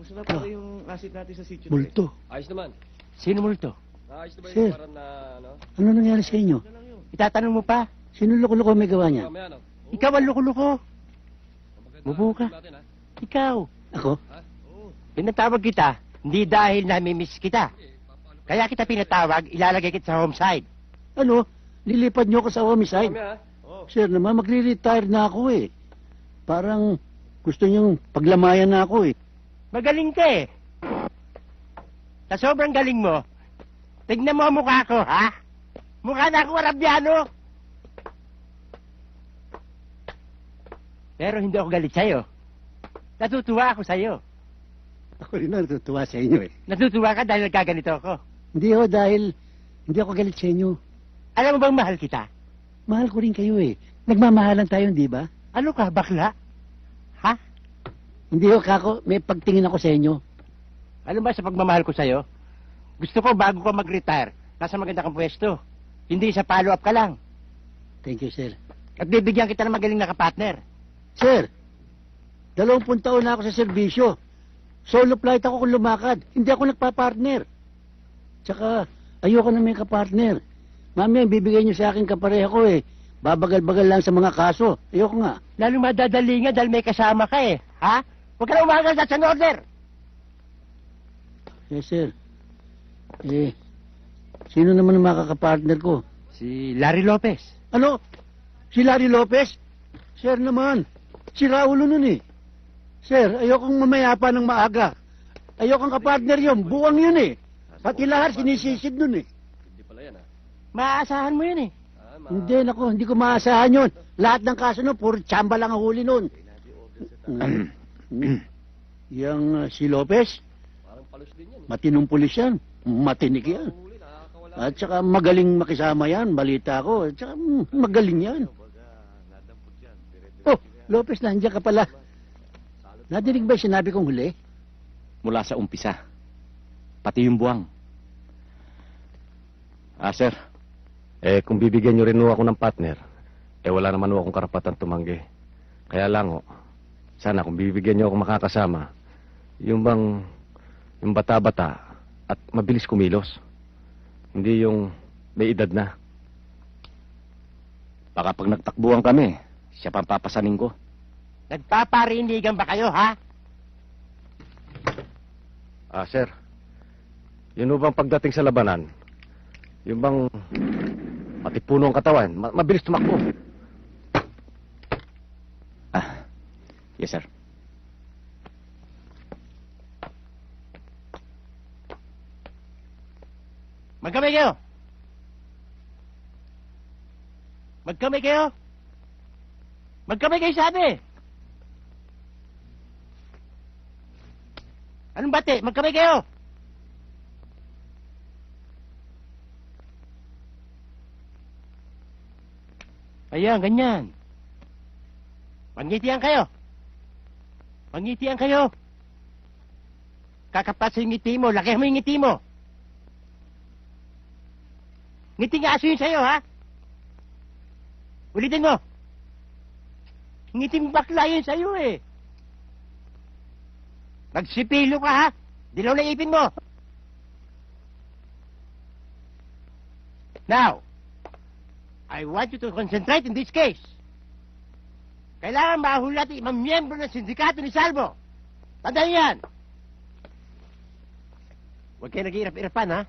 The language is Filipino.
Kumusta na po yung asset natin sa sitio? Multo. Ayos naman. Sino multo? Ayos na ba Sir. yung parang na, ano? Ano nangyari sa inyo? Itatanong mo pa? Sino loko-loko may gawa niya? Mamaya, no? Ikaw ang luko-luko. Maganda Mubo ka. natin, ha? Ikaw. Ako? Pinatawag kita, hindi dahil namimiss kita. Kaya kita pinatawag, ilalagay kita sa home side. Ano? Lilipad niyo ako sa homicide? Mamaya, ha? Sir naman, magre-retire na ako eh. Parang gusto niyong paglamayan na ako eh. Magaling ka eh. Sa sobrang galing mo, tignan mo ang mukha ko, ha? Mukha na ako Arabiano. Pero hindi ako galit sa'yo. Natutuwa ako sa'yo. Ako rin na natutuwa sa inyo eh. Natutuwa ka dahil nagkaganito ako. Hindi ho, dahil hindi ako galit sa inyo. Alam mo bang mahal kita? Mahal ko rin kayo eh. Nagmamahalan tayo, di ba? Ano ka, bakla? Ha? Hindi ho, kako, may pagtingin ako sa inyo. Ano ba sa pagmamahal ko sa'yo? Gusto ko bago ka mag-retire, nasa maganda kang pwesto. Hindi sa follow-up ka lang. Thank you, sir. At bibigyan kita ng magaling na kapartner. Sir, 20 taon na ako sa serbisyo. Solo flight ako kung lumakad. Hindi ako nagpa-partner. Tsaka, ayoko na may kapartner. Mami, bibigay niyo sa akin kapareha ko eh. Babagal-bagal lang sa mga kaso. Ayoko nga. Lalong madadali nga dahil may kasama ka eh. Ha? Huwag ka na umagal sa order. Yes, sir. Eh, sino naman ang makakapartner ko? Si Larry Lopez. Ano? Si Larry Lopez? Sir naman. Si Raulo nun eh. Sir, ayokong mamayapa ng maaga. Ayokong kapartner yun. Buwang yun eh. Pati lahat sinisisid nun eh. Hindi pala yan, ha? Maaasahan mo yun eh. Hindi, naku, hindi ko maasahan yun. Lahat ng kaso nun, puro tsamba lang ang huli nun. Yang si Lopez, Parang palos din yan, eh. matinong pulis yan. Matinik yan. Huli, nakakawala. At saka magaling makisama yan, balita ko. At saka magaling yan. Oh, Lopez, nandiyan ka pala. Nadinig ba yung sinabi kong huli? Mula sa umpisa. Pati yung buwang. Sir. Kung bibigyan nyo rin ho ako ng partner, wala naman ho akong karapatan tumanggi. Kaya lang ho, sana kung bibigyan nyo ako makakasama, yung bata-bata at mabilis kumilos. Hindi yung may edad na. Baka pag nagtakbuhan kami, siya pang papasanin ko. Nagpaparinigan ba kayo, ha? Sir. Yun ho bang pagdating sa labanan, yung bang matipuno ang katawan, mabilis tumakbo. Yes, sir. Magkamay kayo! Magkamay kayo! Magkamay kayo sabi! Anong bate? Magkamay kayo! Ayan, ganyan. Mangitian kayo. Mangitian kayo. Kakapat sa ngiti mo, laki mo yung ngiti mo. Ngiti nga aso yun sa'yo, ha? Ulitin mo. Ngiting bakla yun sa'yo, eh. Nagsipilo ka, ha? Dilaw na ipin mo. Now, I want you to concentrate in this case. Kailangan mahulat ang ibang miyembro ng sindikato ni Salvo. Tandaan yan. Huwag kayo nag-iirap-irapan, ha?